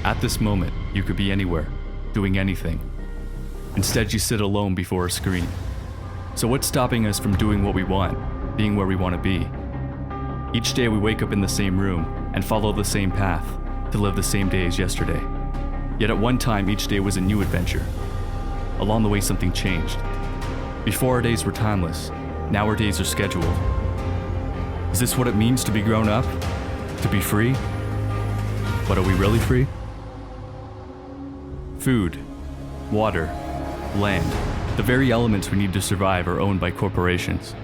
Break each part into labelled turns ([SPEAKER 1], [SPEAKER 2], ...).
[SPEAKER 1] At this moment, you could be anywhere, doing anything. Instead, you sit alone before a screen. So what's stopping us from doing what we want, being where we want to be? Each day we wake up in the same room and follow the same path to live the same day as yesterday. Yet at one time, each day was a new adventure. Along the way, something changed. Before, our days were timeless. Now our days are scheduled. Is this what it means to be grown up? To be free? But are we really free? Food, water, land, the very elements we need to survive are owned by corporations.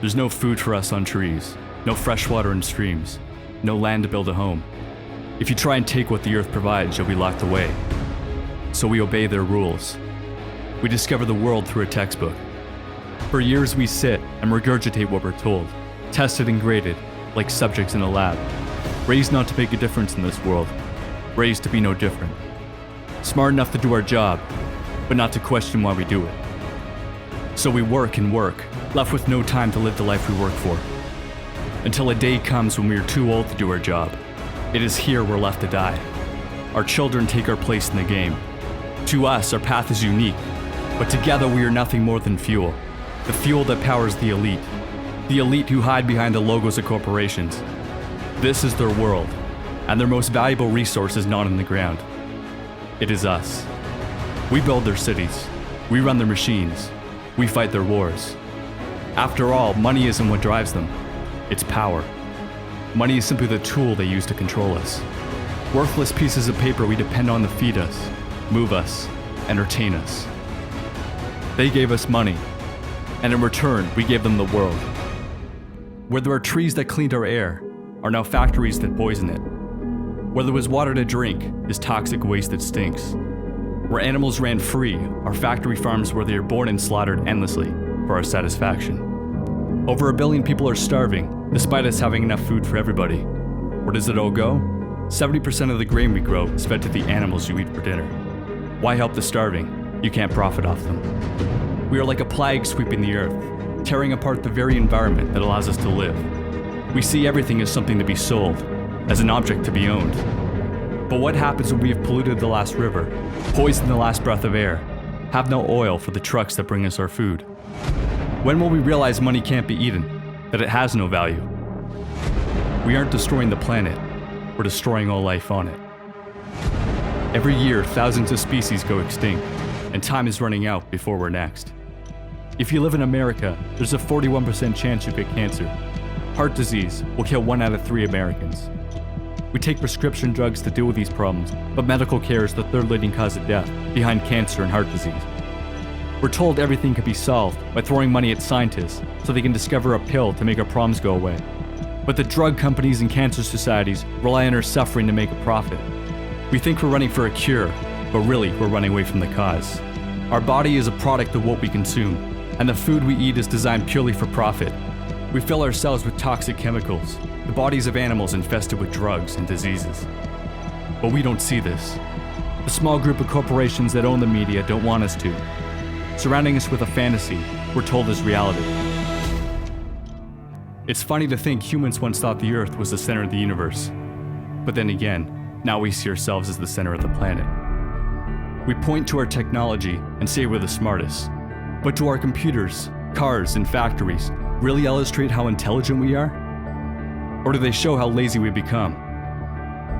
[SPEAKER 1] There's no food for us on trees, no fresh water in streams, no land to build a home. If you try and take what the earth provides, you'll be locked away. So we obey their rules. We discover the world through a textbook. For years we sit and regurgitate what we're told, tested and graded like subjects in a lab, raised not to make a difference in this world, raised to be no different. Smart enough to do our job, but not to question why we do it. So we work and work, left with no time to live the life we work for. Until a day comes when we are too old to do our job. It is here we're left to die. Our children take our place in the game. To us, our path is unique, but together we are nothing more than fuel. The fuel that powers the elite who hide behind the logos of corporations. This is their world, and their most valuable resource is not in the ground. It is us. We build their cities. We run their machines. We fight their wars. After all, money isn't what drives them. It's power. Money is simply the tool they use to control us. Worthless pieces of paper we depend on to feed us, move us, entertain us. They gave us money, and in return, we gave them the world. Where there are trees that cleaned our air, are now factories that poison it. Where there was water to drink, is toxic waste that stinks. Where animals ran free, are factory farms where they are born and slaughtered endlessly for our satisfaction. Over 1 billion people are starving, despite us having enough food for everybody. Where does it all go? 70% of the grain we grow is fed to the animals you eat for dinner. Why help the starving? You can't profit off them. We are like a plague sweeping the earth, tearing apart the very environment that allows us to live. We see everything as something to be sold, as an object to be owned. But what happens when we have polluted the last river, poisoned the last breath of air, have no oil for the trucks that bring us our food? When will we realize money can't be eaten, that it has no value? We aren't destroying the planet, we're destroying all life on it. Every year, thousands of species go extinct, and time is running out before we're next. If you live in America, there's a 41% chance you get cancer. Heart disease will kill 1 out of 3 Americans. We take prescription drugs to deal with these problems, but medical care is the 3rd leading cause of death, behind cancer and heart disease. We're told everything can be solved by throwing money at scientists so they can discover a pill to make our problems go away. But the drug companies and cancer societies rely on our suffering to make a profit. We think we're running for a cure, but really we're running away from the cause. Our body is a product of what we consume, and the food we eat is designed purely for profit. We fill ourselves with toxic chemicals, the bodies of animals infested with drugs and diseases. But we don't see this. The small group of corporations that own the media don't want us to. Surrounding us with a fantasy we're told is reality. It's funny to think humans once thought the Earth was the center of the universe. But then again, now we see ourselves as the center of the planet. We point to our technology and say we're the smartest. But do our computers, cars, and factories really illustrate how intelligent we are? Or do they show how lazy we become?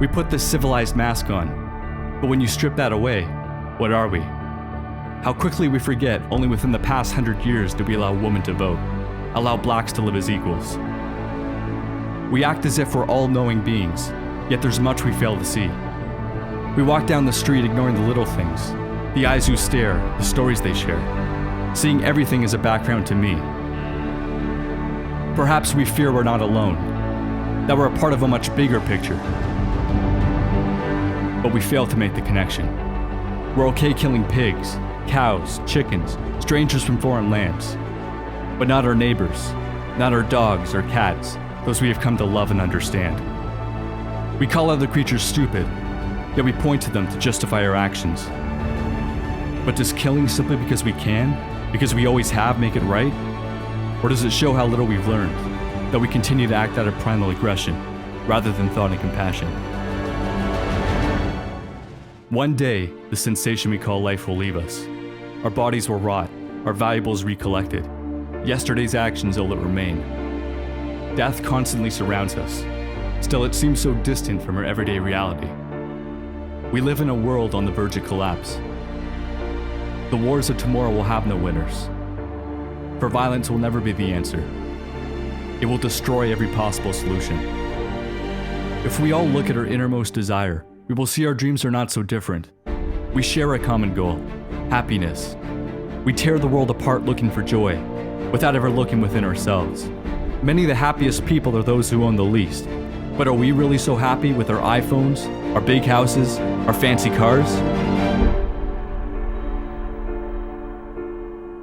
[SPEAKER 1] We put this civilized mask on, but when you strip that away, what are we? How quickly we forget only within the past 100 years did we allow women to vote, allow blacks to live as equals. We act as if we're all-knowing beings, yet there's much we fail to see. We walk down the street ignoring the little things, the eyes who stare, the stories they share, seeing everything as a background to me. Perhaps we fear we're not alone, that we're a part of a much bigger picture. But we fail to make the connection. We're okay killing pigs, cows, chickens, strangers from foreign lands, but not our neighbors, not our dogs or cats, those we have come to love and understand. We call other creatures stupid, yet we point to them to justify our actions. But does killing simply because we can, because we always have, make it right? Or does it show how little we've learned, that we continue to act out of primal aggression, rather than thought and compassion? One day, the sensation we call life will leave us. Our bodies will rot, our valuables recollected. Yesterday's actions will remain. Death constantly surrounds us. Still, it seems so distant from our everyday reality. We live in a world on the verge of collapse. The wars of tomorrow will have no winners. For violence will never be the answer. It will destroy every possible solution. If we all look at our innermost desire, we will see our dreams are not so different. We share a common goal, happiness. We tear the world apart looking for joy, without ever looking within ourselves. Many of the happiest people are those who own the least. But are we really so happy with our iPhones, our big houses, our fancy cars?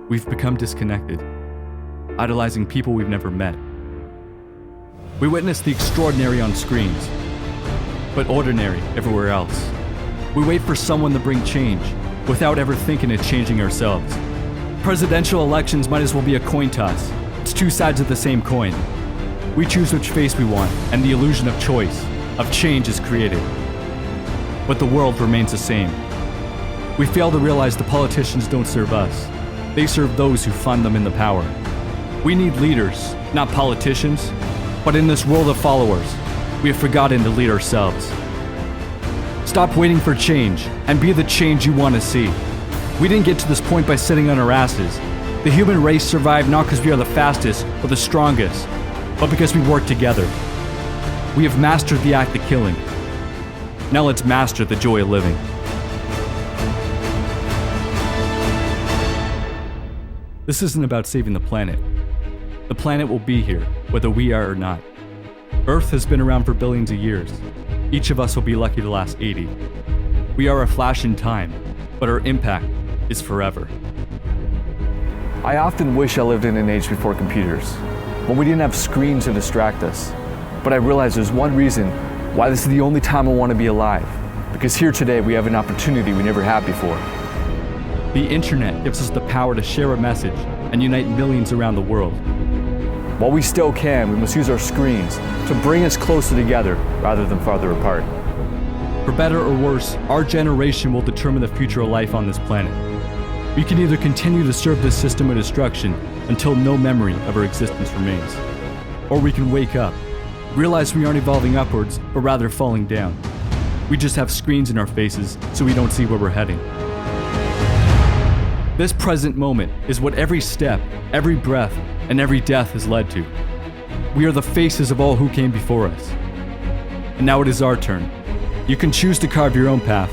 [SPEAKER 1] We've become disconnected, idolizing people we've never met. We witness the extraordinary on screens, but ordinary everywhere else. We wait for someone to bring change, without ever thinking of changing ourselves. Presidential elections might as well be a coin toss. It's two sides of the same coin. We choose which face we want, and the illusion of choice, of change is created. But the world remains the same. We fail to realize the politicians don't serve us. They serve those who fund them in the power. We need leaders, not politicians. But in this world of followers, we have forgotten to lead ourselves. Stop waiting for change, and be the change you want to see. We didn't get to this point by sitting on our asses. The human race survived not because we are the fastest or the strongest, but because we work together. We have mastered the act of killing. Now let's master the joy of living. This isn't about saving the planet. The planet will be here, whether we are or not. Earth has been around for billions of years. Each of us will be lucky to last 80. We are a flash in time, but our impact is forever.
[SPEAKER 2] I often wish I lived in an age before computers, when we didn't have screens to distract us. But I realize there's one reason why this is the only time I want to be alive. Because here today we have an opportunity we never had before.
[SPEAKER 1] The internet gives us the power to share a message and unite millions around the world.
[SPEAKER 2] While we still can, we must use our screens to bring us closer together rather than farther apart.
[SPEAKER 1] For better or worse, our generation will determine the future of life on this planet. We can either continue to serve this system of destruction until no memory of our existence remains, or we can wake up, realize we aren't evolving upwards, but rather falling down. We just have screens in our faces so we don't see where we're heading. This present moment is what every step, every breath, and every death has led to. We are the faces of all who came before us. And now it is our turn. You can choose to carve your own path,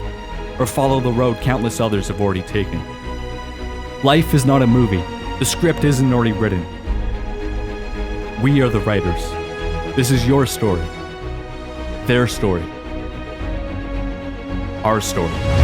[SPEAKER 1] or follow the road countless others have already taken. Life is not a movie. The script isn't already written. We are the writers. This is your story. Their story. Our story.